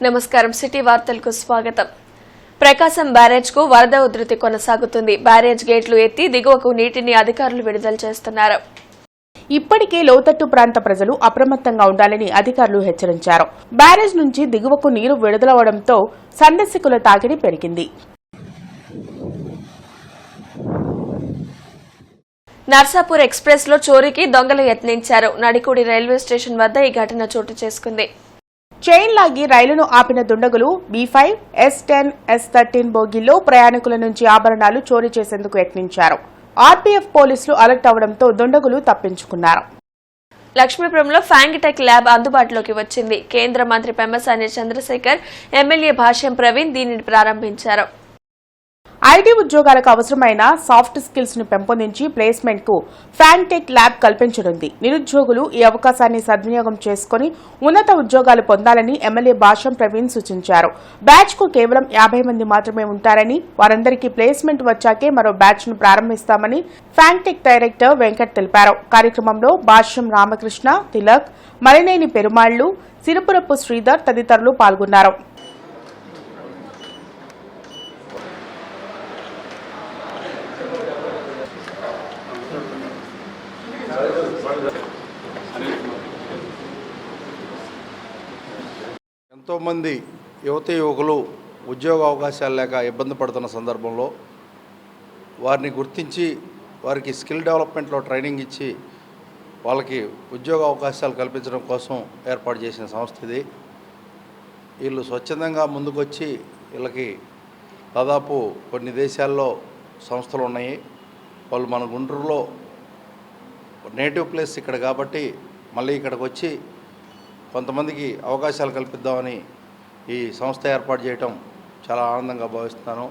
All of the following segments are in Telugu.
నమస్కారం సిటీ వార్తలకు స్వాగతం. ప్రకాశం బ్యారేజ్ కు వరద ఉధృతి కొనసాగుతుంది. బ్యారేజ్ గేట్లు ఎత్తి దిగువకు నీటిని అధికారులు విడుదల చేస్తున్నారు. ఇప్పటికే లోతట్టు ప్రాంత ప్రజలు అప్రమత్తంగా ఉండాలని అధికారులు హెచ్చరించారు. బ్యారేజ్ నుంచి దిగువకు నీరు విడుదలవడంతో సందర్శకుల తాకిడి పెరిగింది. నర్సాపూర్ ఎక్స్ప్రెస్ లో చోరీకి దొంగలు యత్నించారు. నడికూడి రైల్వే స్టేషన్ వద్ద ఈ ఘటన చోటు చేసుకుంది. చైన్ లాగి రైలును ఆపిన దుండగులు B5, S10, S13 బోగీల్లో ప్రయాణికుల నుంచి ఆభరణాలు చోరీ చేసేందుకు యత్నించారు. RPF పోలీసులు అలర్ట్ అవడంతో దుండగులు తప్పించుకున్నారు. లక్ష్మీపురంలో ఫ్యాంగిటెక్ ల్యాబ్ అందుబాటులోకి వచ్చింది. కేంద్ర మంత్రి పెమ్మసాని చంద్రశేఖర్, ఎమ్మెల్యే భాష్యం ప్రవీణ్ దీనిని ప్రారంభించారు. ఐటీ ఉద్యోగాలకు అవసరమైన సాఫ్ట్ స్కిల్స్ ను పెంపొందించి ప్లేస్మెంట్ కు ఫ్యాంటెక్ ల్యాబ్ కల్పించనుంది. నిరుద్యోగులు ఈ అవకాశాన్ని సద్వినియోగం చేసుకుని ఉన్నత ఉద్యోగాలు పొందాలని ఎమ్మెల్యే భాష్యం ప్రవీణ్ సూచించారు. బ్యాచ్ కు కేవలం 50 మంది మాత్రమే ఉంటారని, వారందరికీ ప్లేస్మెంట్ వచ్చాకే మరో బ్యాచ్ ను ప్రారంభిస్తామని ఫ్యాంటెక్ డైరెక్టర్ వెంకట్ తెలిపారు. కార్యక్రమంలో భాష్యం రామకృష్ణ, తిలక్, మలినేని పెరుమాళ్లు, సిరుపురపు శ్రీధర్ తదితరులు పాల్గొన్నారు. ఎంతోమంది యువకులు ఉద్యోగ అవకాశాలు లేక ఇబ్బంది పడుతున్న సందర్భంలో వారిని గుర్తించి వారికి స్కిల్ డెవలప్మెంట్లో ట్రైనింగ్ ఇచ్చి వాళ్ళకి ఉద్యోగ అవకాశాలు కల్పించడం కోసం ఏర్పాటు చేసిన సంస్థ ఇది. వీళ్ళు స్వచ్ఛందంగా ముందుకొచ్చి వీళ్ళకి దాదాపు కొన్ని దేశాల్లో సంస్థలు ఉన్నాయి. వాళ్ళు మన గుంటూరులో నేటివ్ ప్లేస్ ఇక్కడ కాబట్టి మళ్ళీ ఇక్కడికి వచ్చి కొంతమందికి అవకాశాలు కల్పిద్దామని ఈ సంస్థ ఏర్పాటు చేయటం చాలా ఆనందంగా భావిస్తున్నాను.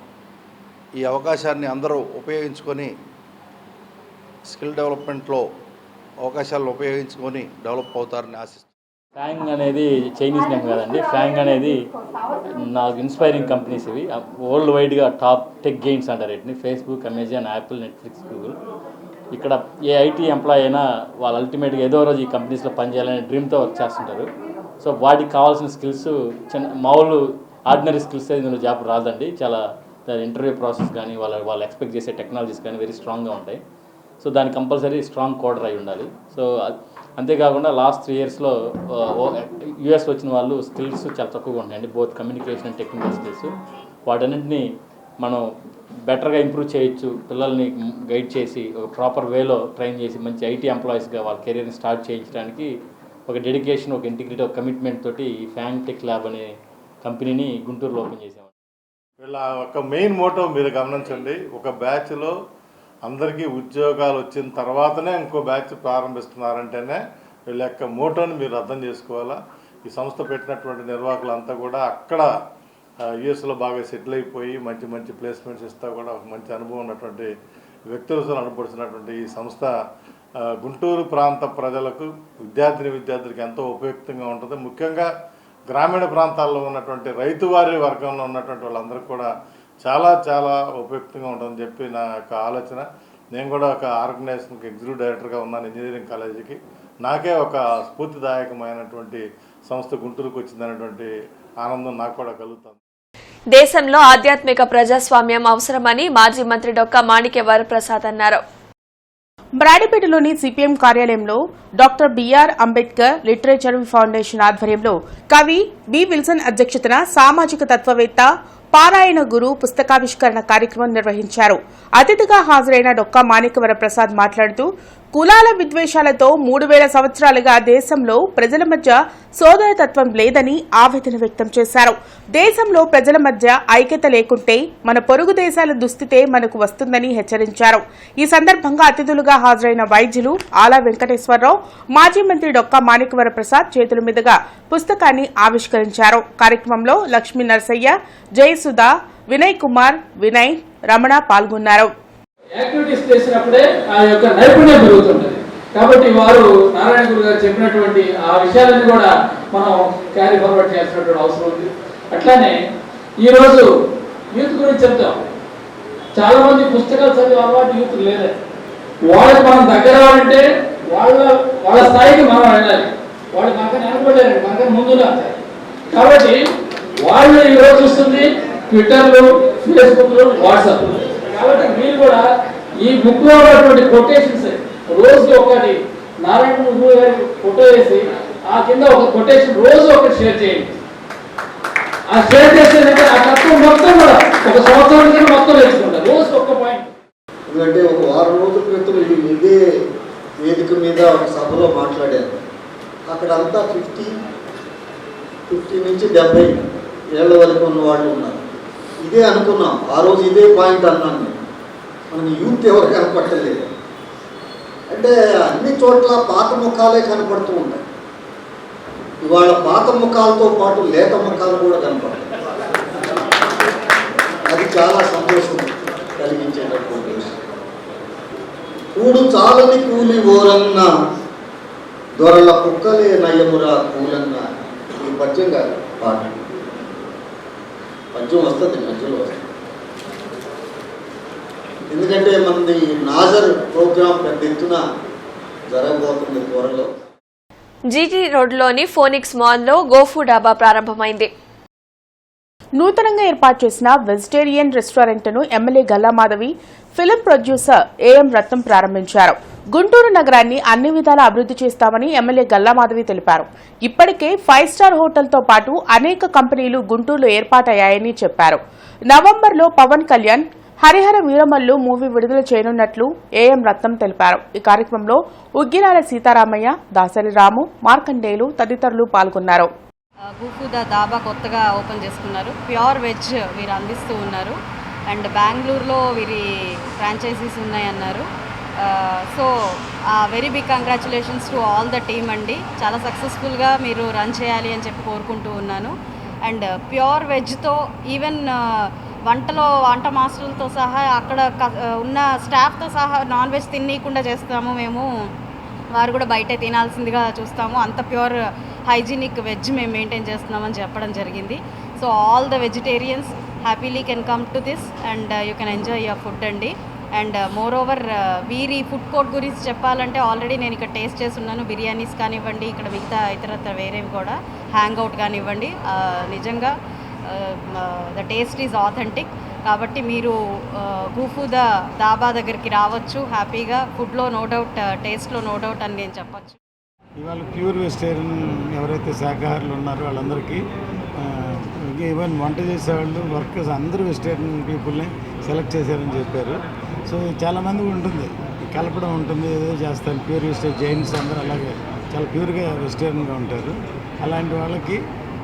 ఈ అవకాశాన్ని అందరూ ఉపయోగించుకొని స్కిల్ డెవలప్మెంట్లో అవకాశాలను ఉపయోగించుకొని డెవలప్ అవుతారని ఆశిస్తున్నాను. ఫ్యాంగ్ అనేది చైనీస్ నేమ్ కాదండి. ఫ్యాంగ్ అనేది నాకు ఇన్స్పైరింగ్ కంపెనీస్ ఇవి. వరల్డ్ వైడ్గా టాప్ టెక్ గెయిన్స్ అంటారు వీటిని. Facebook, Amazon, Apple, Netflix, Google. ఇక్కడ ఏ ఐటీ ఎంప్లాయ్ అయినా వాళ్ళు అల్టిమేట్గా ఏదో రోజు ఈ కంపెనీస్లో పనిచేయాలనే డ్రీమ్తో వర్క్ చేస్తుంటారు. సో వాటికి కావాల్సిన స్కిల్స్ మామూలు ఆర్డినరీ స్కిల్స్ ఇందులో జాబ్ రాదండి. చాలా ఇంటర్వ్యూ ప్రాసెస్ కానీ వాళ్ళు ఎక్స్పెక్ట్ చేసే టెక్నాలజీస్ కానీ వెరీ స్ట్రాంగ్గా ఉంటాయి. సో దానికి కంపల్సరీ స్ట్రాంగ్ కోడర్ అయి ఉండాలి. సో అంతేకాకుండా లాస్ట్ 3 ఇయర్స్లో US వచ్చిన వాళ్ళు స్కిల్స్ చాలా తక్కువగా ఉంటాయండి. Both communication and technical skills. వాటన్నింటినీ మనం బెటర్గా ఇంప్రూవ్ చేయొచ్చు. పిల్లల్ని గైడ్ చేసి ఒక ప్రాపర్ వేలో ట్రైన్ చేసి మంచి ఐటీ ఎంప్లాయీస్గా వాళ్ళ కెరీర్ని స్టార్ట్ చేయించడానికి ఒక డెడికేషన్, ఒక ఇంటిగ్రిటీ, ఒక కమిట్మెంట్ తోటి ఈ ఫ్యాంటెక్ ల్యాబ్ అనే కంపెనీని గుంటూరులో ఓపెన్ చేసాము. వీళ్ళ ఒక మెయిన్ మోటో మీరు గమనించండి. ఒక బ్యాచ్లో అందరికీ ఉద్యోగాలు వచ్చిన తర్వాతనే ఇంకో బ్యాచ్ ప్రారంభిస్తున్నారంటేనే వీళ్ళ యొక్క మోటోని మీరు అర్థం చేసుకోవాలా. ఈ సంస్థ పెట్టినటువంటి నిర్వాహకులంతా కూడా అక్కడ యుఎస్లో బాగా సెటిల్ అయిపోయి మంచి మంచి ప్లేస్మెంట్స్ ఇస్తా కూడా ఒక మంచి అనుభవం ఉన్నటువంటి వ్యక్తులతో అనుభవిస్తున్నటువంటి ఈ సంస్థ గుంటూరు ప్రాంత ప్రజలకు, విద్యార్థులకు ఎంతో ఉపయుక్తంగా ఉంటుంది. ముఖ్యంగా గ్రామీణ ప్రాంతాల్లో ఉన్నటువంటి రైతువారి వర్గంలో ఉన్నటువంటి వాళ్ళందరికీ కూడా చాలా చాలా ఉపయుక్తంగా ఉంటుందని చెప్పి నా యొక్క ఆలోచన. నేను కూడా ఒక ఆర్గనైజేషన్కి ఎగ్జిక్యూటివ్ డైరెక్టర్గా ఉన్నాను ఇంజనీరింగ్ కాలేజీకి. నాకే ఒక స్ఫూర్తిదాయకమైనటువంటి సంస్థ గుంటూరుకు వచ్చిందనేటువంటి ఆనందం నాకు కూడా కలుగుతుంది. దేశంలో ఆధ్యాత్మిక ప్రజాస్వామ్యం అవసరమని మాజీ మంత్రి డొక్కా మాణిక్య వరప్రసాద్ అన్నారు. బ్రాడిపేటలోని సిపిఎం కార్యాలయంలో doctor BR Ambedkar literature foundation ఆధ్వర్యంలో కవి బి విల్సన్ అధ్యక్షతన సామాజిక తత్వవేత్త, పారాయణ గురు పుస్తకావిష్కరణ కార్యక్రమం నిర్వహించారు. అతిథిగా హాజరైన డొక్కా మాణిక్య వరప్రసాద్ మాట్లాడుతూ కులాల విద్వేషాలతో 3000 సంవత్సరాలుగా దేశంలో ప్రజల మధ్య సోదరతత్వం లేదని ఆవేదన వ్యక్తం చేశారు. దేశంలో ప్రజల మధ్య ఐక్యత లేకుంటే మన పొరుగు దేశాల దుస్థితే మనకు వస్తుందని హెచ్చరించారు. ఈ సందర్భంగా అతిథులుగా హాజరైన వైద్యులు ఆలా వెంకటేశ్వరరావు, మాజీ మంత్రి డొక్కా మాణిక్య వరప్రసాద్ చేతుల మీదుగా పుస్తకాన్ని ఆవిష్కరించారు. కార్యక్రమంలో లక్ష్మీ నరసయ్య, జయసుధ, వినయ్ కుమార్, వినయ్, రమణ పాల్గొన్నారు. యాక్టివిటీస్ చేసినప్పుడే ఆ యొక్క నైపుణ్యం పెరుగుతుంటుంది. కాబట్టి వారు నారాయణ గురు గారు చెప్పినటువంటి ఆ విషయాలను కూడా మనం క్యారీ ఫార్వర్డ్ చేయాల్సినటువంటి అవసరం ఉంది. అట్లానే ఈరోజు యూత్ గురించి చెప్తాం. చాలా మంది పుస్తకాలు చదివే అలవాటు యూత్ లేదే. వాళ్ళకి మనం దగ్గర అవ్వాలంటే వాళ్ళ స్థాయికి మనం వెళ్ళాలి. వాళ్ళు మనకని అనుకోలేరండి, మనకని ముందు కాబట్టి వాళ్ళు ఈరోజు చూస్తుంది ట్విట్టర్లు, ఫేస్బుక్లు, వాట్సాప్. కాబట్టి మీరు కూడా ఈ బుక్ లో ఉన్నటువంటి కొటేషన్స్ రోజుకి ఒకటి నారాయణ గురువు గారి ఫోటో వేసి ఆ కింద ఒక కొటేషన్ రోజు ఒకటి షేర్ చేయండి. ఆ షేర్ చేసేదంటే ఆ తత్వం మొత్తం కూడా ఒక సంవత్సరం కింద మొత్తం నేర్చుకుంటారు. రోజు ఒక్క పాయింట్. ఎందుకంటే ఒక వారం రోజుల క్రితం ఇదే వేదిక మీద ఒక సభలో మాట్లాడారు. అక్కడ అంతా 50 నుంచి 70 ఏళ్ళ వరకు ఉన్న వాళ్ళు ఉన్నారు. ఇదే అనుకున్నాం ఆ రోజు, ఇదే పాయింట్ అన్నాను నేను. మనకి యూత్ ఎవరు కనపడలేదు. అంటే అన్ని చోట్ల పాత ముఖాలే కనపడుతూ ఉంటాయి. ఇవాళ పాత ముఖాలతో పాటు లేత ముఖాలు కూడా కనపడతాయి. అది చాలా సంతోషం కలిగించేటటువంటి విషయం. కూడు చాలని కూలి ఓరన్న దొరల కుక్కలే నయమురా కూలన్న. ఈ పద్యం కాదు, పాట. పద్యం వస్తుంది, మధ్యలో వస్తుంది. ఎందుకంటే మనది నాజర్ ప్రోగ్రాం పెద్ద ఎత్తున జరగబోతుంది త్వరలో. జీటీ రోడ్లోని ఫోనిక్స్ మాల్లో గోఫు డాబా ప్రారంభమైంది. నూతనంగా ఏర్పాటు చేసిన వెజిటేరియన్ రెస్టారెంట్ ను MLA Galla Madhavi, film producer AM Ratnam ప్రారంభించారు. గుంటూరు నగరాన్ని అన్ని విధాలా అభివృద్ది చేస్తామని ఎమ్మెల్యే గల్లా మాధవి తెలిపారు. ఇప్పటికే 5 స్టార్ హోటల్తో పాటు అనేక కంపెనీలు గుంటూరులో ఏర్పాటయ్యాయని చెప్పారు. నవంబర్లో పవన్ కళ్యాణ్ హరిహర వీరమల్లు మూవీ విడుదల చేయనున్నట్లు ఏఎం రత్నం తెలిపారు. ఈ కార్యక్రమంలో ఉగ్గిరాల సీతారామయ్య, దాసరి రాము, మార్కండేయులు తదితరులు పాల్గొన్నారు. గోఫు దాబా కొత్తగా ఓపెన్ చేసుకున్నారు. ప్యూర్ వెజ్ వీరు అందిస్తూ ఉన్నారు. అండ్ బెంగళూరులో వీరి ఫ్రాంచైజీస్ ఉన్నాయన్నారు. So very big congratulations to all the team అండి. చాలా సక్సెస్ఫుల్గా మీరు రన్ చేయాలి అని చెప్పి కోరుకుంటూ ఉన్నాను. అండ్ ప్యూర్ వెజ్తో ఈవెన్ వంట మాస్టర్లతో సహా అక్కడ ఉన్న స్టాఫ్తో సహా నాన్ వెజ్ తినకుండా చేస్తాము మేము. వారు కూడా బయటే తినాల్సిందిగా చూస్తాము. అంత ప్యూర్ హైజీనిక్ వెజ్ మేము మెయింటైన్ చేస్తున్నామని చెప్పడం జరిగింది. So all the vegetarians happily can come to this and you can enjoy your food అండి. అండ్ మోర్ ఓవర్ వీరి ఫుడ్ కోర్ట్ గురించి చెప్పాలంటే ఆల్రెడీ నేను ఇక్కడ టేస్ట్ చేస్తున్నాను. బిర్యానీస్ కానివ్వండి, ఇక్కడ మిగతా ఇతరత్ర వేరేవి కూడా హ్యాంగ్ అవుట్ కానివ్వండి, నిజంగా ద టేస్ట్ ఈజ్ ఆథెంటిక్. కాబట్టి మీరు గోఫు దాబా దగ్గరికి రావచ్చు హ్యాపీగా. ఫుడ్లో నో డౌట్, టేస్ట్లో నో డౌట్ అని నేను చెప్పచ్చు. ఇవాళ ప్యూర్ వెజిటేరియన్ ఎవరైతే శాఖాహారులు ఉన్నారో వాళ్ళందరికీ, ఈవెన్ వంట చేసేవాళ్ళు, వర్కర్స్ అందరూ వెజిటేరియన్ పీపుల్ని సెలెక్ట్ చేశారని చెప్పారు. సో చాలామంది ఉంటుంది, కలపడం ఉంటుంది, ఏదో చేస్తారు. ప్యూర్ వెజిటేరియన్ జైన్స్ అందరూ అలాగే చాలా ప్యూర్గా వెజిటేరియన్గా ఉంటారు. అలాంటి వాళ్ళకి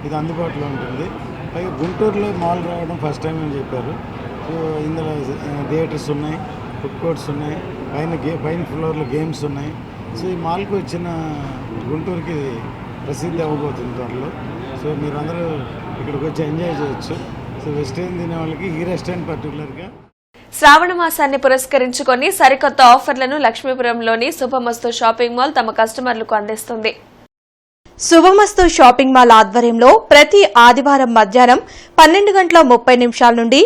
ఇది అందుబాటులో ఉంటుంది. పైగా గుంటూరులో మాల్ రావడం ఫస్ట్ టైం అని చెప్పారు. సో ఇందులో థియేటర్స్ ఉన్నాయి, ఫుడ్ కోర్ట్స్ ఉన్నాయి, పైన ఫ్లోర్లో గేమ్స్ ఉన్నాయి. సో ఈ మాల్కి వచ్చిన గుంటూరుకి ప్రసిద్ధి అవ్వబోతుంది త్వరలో. సో మీరందరూ ఇక్కడికి వచ్చి ఎంజాయ్ చేయొచ్చు. సో వెజిటేరియన్ తినే వాళ్ళకి ఈ రెస్టారెంట్ పర్టికులర్గా శ్రావణ మాసాన్ని పురస్కరించుకొని సరికొత్త ఆఫర్లను లక్ష్మీపురంలోని శుభమస్తు షాపింగ్ మాల్ తమ కస్టమర్లకు అందిస్తుంది. శుభమస్తు షాపింగ్ మాల్ ఆధ్వర్యంలో ప్రతి ఆదివారం మధ్యాహ్నం 12:30 నుండి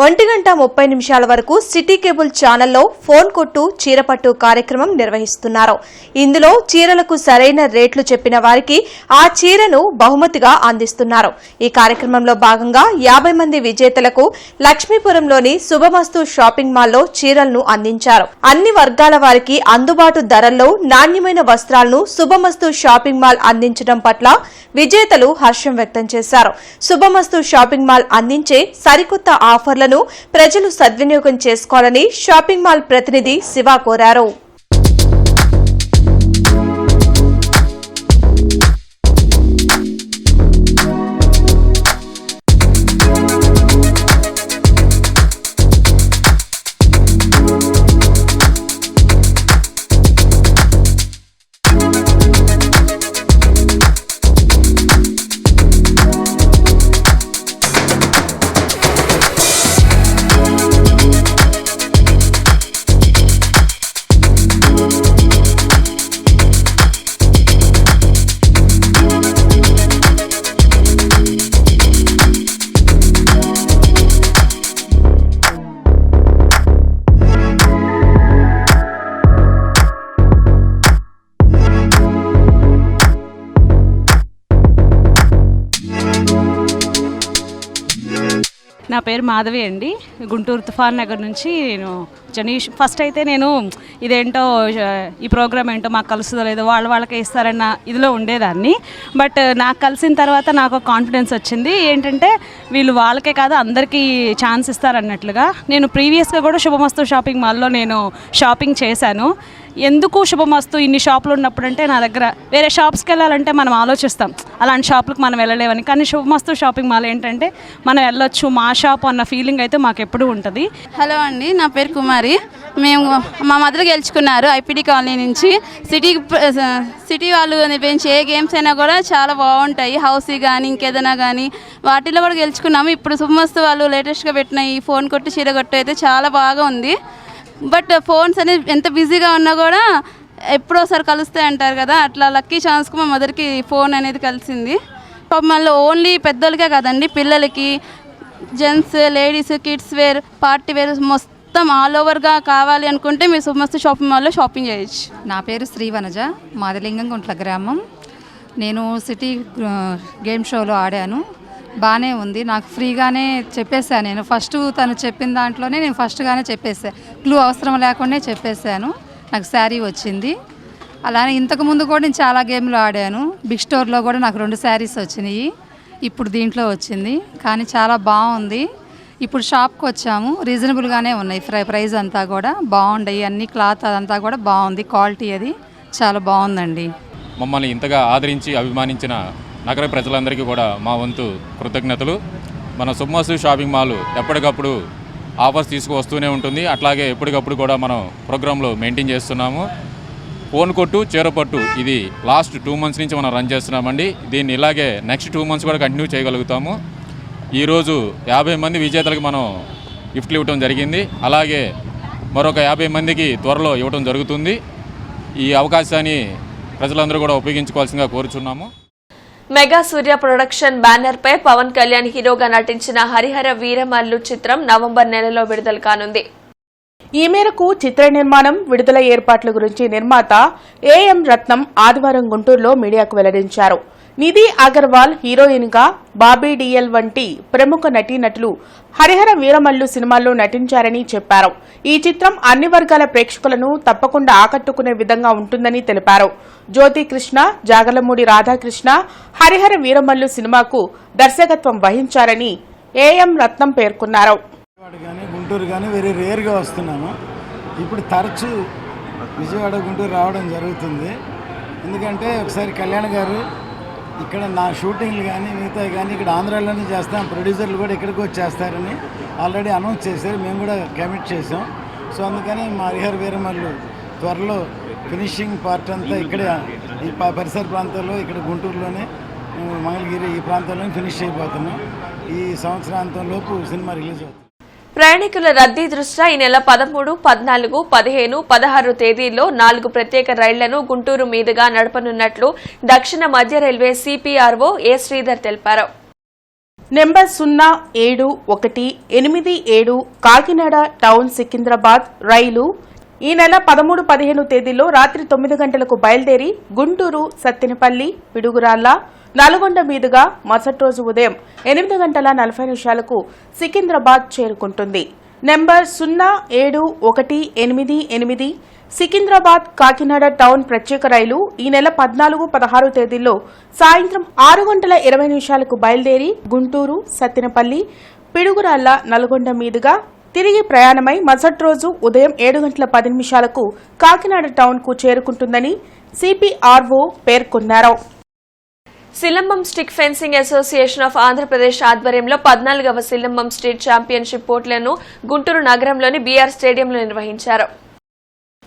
1:30 వరకు సిటీ కేబుల్ ఛానల్లో ఫోన్ కొట్టు చీరపట్టు కార్యక్రమం నిర్వహిస్తున్నారు. ఇందులో చీరలకు సరైన రేట్లు చెప్పిన వారికి ఆ చీరను బహుమతిగా అందిస్తున్నారు. ఈ కార్యక్రమంలో భాగంగా 50 మంది విజేతలకు లక్ష్మీపురంలోని శుభమస్తు షాపింగ్ మాల్లో చీరలను అందించారు. అన్ని వర్గాల వారికి అందుబాటు ధరల్లో నాణ్యమైన వస్త్రాలను శుభమస్తు షాపింగ్ మాల్ అందించడం పట్ల విజేతలు హర్షం వ్యక్తం చేశారు. శుభమస్తు షాపింగ్ మాల్ అందించే సరికొత్త ఆఫర్లను ప్రజలు సద్వినియోగం చేసుకోవాలని షాపింగ్ మాల్ ప్రతినిధి శివ కోరారు. నా పేరు మాధవి అండి. గుంటూరు తుఫాన్ నగర్ నుంచి నేను ఫస్ట్ అయితే నేను ఇదేంటో ఈ ప్రోగ్రామ్ ఏంటో మాకు కలుస్తుందో లేదో వాళ్ళకే ఇస్తారన్న ఇదిలో ఉండేదాన్ని. బట్ నాకు కలిసిన తర్వాత నాకు కాన్ఫిడెన్స్ వచ్చింది. ఏంటంటే వీళ్ళు వాళ్ళకే కాదు అందరికీ ఛాన్స్ ఇస్తారన్నట్లుగా. నేను ప్రీవియస్గా కూడా శుభమస్తు షాపింగ్ మాల్లో నేను షాపింగ్ చేశాను. ఎందుకు శుభమస్తు ఇన్ని షాపులు ఉన్నప్పుడు అంటే నా దగ్గర వేరే షాప్స్కి వెళ్ళాలంటే మనం ఆలోచిస్తాం అలాంటి షాపులకు మనం వెళ్ళలేవని. కానీ శుభమస్తు షాపింగ్ మాల్ ఏంటంటే మనం వెళ్ళొచ్చు, మా షాప్ అన్న ఫీలింగ్ అయితే మాకు ఎప్పుడూ ఉంటుంది. హలో అండి, నా పేరు కుమారి. మేము మా మదర్ గెలుచుకున్నారు ఐపీడీ కాలనీ నుంచి. సిటీ వాళ్ళు పెంచి ఏ గేమ్స్ అయినా కూడా చాలా బాగుంటాయి. హౌసీ కానీ ఇంకేదైనా కానీ వాటిలో కూడా గెలుచుకున్నాము. ఇప్పుడు శుభమస్తు వాళ్ళు లేటెస్ట్గా పెట్టిన ఈ ఫోన్ కొట్టు చీర కొట్టు అయితే చాలా బాగా ఉంది. బట్ ఫోన్స్ అనేది ఎంత బిజీగా ఉన్నా కూడా ఎప్పుడోసారి కలుస్తాయి అంటారు కదా, అట్లా లక్కీ ఛాన్స్కి మా మదర్కి ఫోన్ అనేది కలిసింది. మళ్ళీ ఓన్లీ పెద్దోళ్ళకే కాదండి, పిల్లలకి, gents, ladies, kids wear, party wear మొత్తం ఆల్ ఓవర్గా కావాలి అనుకుంటే మీరు శుభమస్తు షాపింగ్ మాల్లో షాపింగ్ చేయొచ్చు. నా పేరు శ్రీవనజ, మాదిలింగం గుంట్ల గ్రామం. నేను సిటీ గేమ్ షోలో ఆడాను. బాగానే ఉంది. నాకు ఫ్రీగానే చెప్పేశాను. నేను ఫస్ట్ తను చెప్పిన దాంట్లోనే నేను ఫస్ట్గానే చెప్పేసాను. క్లూ అవసరం లేకుండా చెప్పేశాను. నాకు శారీ వచ్చింది. అలానే ఇంతకుముందు కూడా నేను చాలా గేమ్లు ఆడాను. బిగ్ స్టోర్లో కూడా నాకు 2 శారీస్ వచ్చినాయి. ఇప్పుడు దీంట్లో వచ్చింది. కానీ చాలా బాగుంది. ఇప్పుడు షాప్కి వచ్చాము. రీజనబుల్గానే ఉన్నాయి. ప్రైస్ అంతా కూడా బాగుంటాయి. అన్ని క్లాత్ అదంతా కూడా బాగుంది. క్వాలిటీ అది చాలా బాగుందండి. మమ్మల్ని ఇంతగా ఆదరించి అభిమానించిన నగర ప్రజలందరికీ కూడా మా వంతు కృతజ్ఞతలు. మన శుభమస్తు షాపింగ్ మాల్ ఎప్పటికప్పుడు ఆఫర్స్ తీసుకువస్తూనే ఉంటుంది. అట్లాగే ఎప్పటికప్పుడు కూడా మనం ప్రోగ్రాంలో మెయింటైన్ చేస్తున్నాము. ఫోన్ కొట్టు చీరపట్టు ఇది లాస్ట్ 2 months నుంచి మనం రన్ చేస్తున్నామండి. దీన్ని ఇలాగే నెక్స్ట్ 2 months కూడా కంటిన్యూ చేయగలుగుతాము. ఈరోజు 50 మంది విజేతలకు మనం గిఫ్ట్లు ఇవ్వడం జరిగింది. అలాగే మరొక 50 మందికి త్వరలో ఇవ్వడం జరుగుతుంది. ఈ అవకాశాన్ని ప్రజలందరూ కూడా ఉపయోగించుకోవాల్సిందిగా కోరుచున్నాము. మెగా సూర్య ప్రొడక్షన్ బ్యానర్ పై పవన్ కళ్యాణ్ హీరోగా నటించిన హరిహర వీరమల్లు చిత్రం నవంబర్ నెలలో విడుదల కానుంది. ఈ మేరకు చిత్ర నిర్మాణం, విడుదల ఏర్పాట్ల గురించి నిర్మాత ఏఎం రత్నం ఆదివారం గుంటూరులో మీడియాకు వెల్లడించారు. నిధి అగర్వాల్ హీరోయిన్ గా, బాబీ డిఎల్ వంటి ప్రముఖ నటీనటులు హరిహర వీరమల్లు సినిమాల్లో నటించారని చెప్పారు. ఈ చిత్రం అన్ని వర్గాల ప్రేక్షకులను తప్పకుండా ఆకట్టుకునే విధంగా ఉంటుందని తెలిపారు. జ్యోతి కృష్ణ, జాగలమూడి రాధాకృష్ణ హరిహర వీరమల్లు సినిమాకు దర్శకత్వం వహించారని ఏఎం రత్నం పేర్కొన్నారు. గుంటూరు కానీ వెరీ రేర్గా వస్తున్నాను. ఇప్పుడు తరచూ విజయవాడ గుంటూరు రావడం జరుగుతుంది. ఎందుకంటే ఒకసారి కళ్యాణ్ గారు ఇక్కడ నా షూటింగ్లు కానీ మిగతా కానీ ఇక్కడ ఆంధ్రాలోనే చేస్తాం, ప్రొడ్యూసర్లు కూడా ఇక్కడికి వచ్చి చేస్తారని ఆల్రెడీ అనౌన్స్ చేశారు. మేము కూడా కమిట్ చేసాం. సో అందుకని మా హరిహర వీరమల్లు త్వరలో ఫినిషింగ్ పార్ట్ అంతా ఇక్కడే ఈ పరిసర ప్రాంతాల్లో ఇక్కడ గుంటూరులోనే మంగళగిరి ఈ ప్రాంతాల్లోనే ఫినిష్ అయిపోతున్నాం. ఈ సంవత్సరాంతంలోపు సినిమా రిలీజ్ అవుతుంది. ప్రయాణికుల రద్దీ దృష్ట్యా ఈ నెల 13, 14, 15, 16 తేదీల్లో 4 ప్రత్యేక రైళ్లను గుంటూరు మీదుగా నడపనున్నట్లు దక్షిణ మధ్య రైల్వే సిపిఆర్ఓ ఏ శ్రీధర్ తెలిపారు. నెంబర్ 07187 కాకినాడ టౌన్ సికింద్రాబాద్ రైలు ఈ నెల 13, 15 తేదీల్లో రాత్రి 9 గంటలకు బయలుదేరి గుంటూరు, సత్తెనపల్లి, పిడుగురాళ్ల, నల్గొండ మీదుగా మరుసటి రోజు ఉదయం 8:40 సికింద్రాబాద్ చేరుకుంటుంది. నెంబర్ 0718 సికింద్రాబాద్ కాకినాడ టౌన్ ప్రత్యేక రైలు ఈ నెల 14, 16 తేదీల్లో సాయంత్రం 6:20 బయలుదేరి గుంటూరు, సత్తెనపల్లి, పిడుగురాళ్ల, నల్గొండ మీదుగా తిరిగి ప్రయాణమై మరుసటి రోజు ఉదయం 7:10 కాకినాడ టౌన్ కు చేరుకుంటుందని సిపిఆర్ఓ పేర్కొన్నారు. Silambam stick fencing association of Andhra Pradesh ఆధ్వర్యంలో 14వ సిలంబం స్టేట్ ఛాంపియన్షిప్ పోటీలను గుంటూరు నగరంలోని బీఆర్ స్టేడియంలో నిర్వహించారు.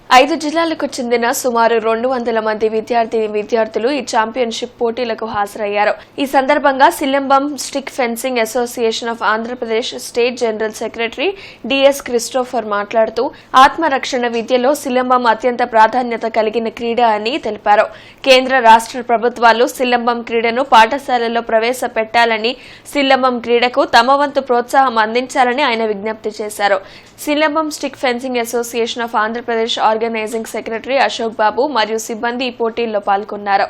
5 జిల్లాలకు చెందిన సుమారు 200 మంది విద్యార్థులు ఈ ఛాంపియన్షిప్ పోటీలకు హాజరయ్యారు. ఈ సందర్భంగా silambam stick fencing association of Andhra Pradesh state general secretary DS Christopher మాట్లాడుతూ ఆత్మరక్షణ విద్యలో సిలంబం అత్యంత ప్రాధాన్యత కలిగిన క్రీడ అని తెలిపారు. కేంద్ర, రాష్ట్ర ప్రభుత్వాలు సిలంబం క్రీడను పాఠశాలల్లో ప్రవేశపెట్టాలని, సిలంబం క్రీడకు తమ వంతు ప్రోత్సాహం అందించాలని ఆయన విజ్ఞప్తి చేశారు. Silambam stick fencing association of Andhra Pradesh organising secretary Ashok Babu మరియు సిబ్బంది ఈ పోటీల్లో పాల్గొన్నారు.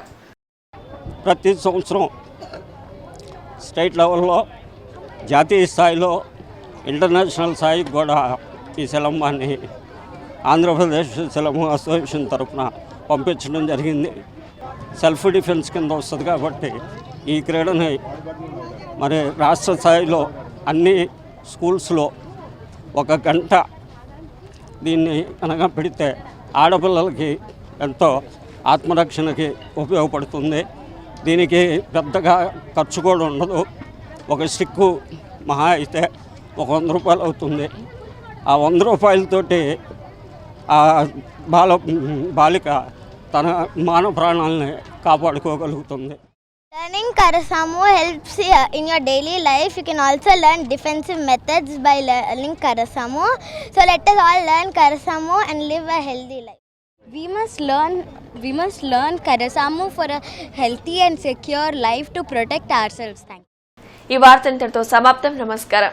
ప్రతి సంవత్సరం స్టేట్ లెవెల్లో, జాతీయ స్థాయిలో ఇంటర్నేషనల్ స్థాయికి కూడా ఈ సిలంబాన్ని ఆంధ్రప్రదేశ్ సిలంబం అసోసియేషన్ తరఫున పంపించడం జరిగింది. సెల్ఫ్ డిఫెన్స్ కింద వస్తుంది కాబట్టి ఈ క్రీడని మరి రాష్ట్ర స్థాయిలో అన్ని స్కూల్స్లో 1 గంట దీన్ని కనుక పెడితే ఆడపిల్లలకి ఎంతో ఆత్మరక్షణకి ఉపయోగపడుతుంది. దీనికి పెద్దగా ఖర్చు కూడా ఉండదు. ఒక స్టిక్కు మహా అయితే 100 రూపాయలు అవుతుంది. ఆ 100 రూపాయలతోటి ఆ బాలిక తన మానవ ప్రాణాలని కాపాడుకోగలుగుతుంది. Learning Karasamu helps in your daily life. You can also learn defensive methods by learning Karasamu. So let us all learn Karasamu and live a healthy life. We must learn Karasamu for a healthy and secure life to protect ourselves. Thank you. ఈ వార్త ఇంతటితో సమాప్తం. నమస్కారం.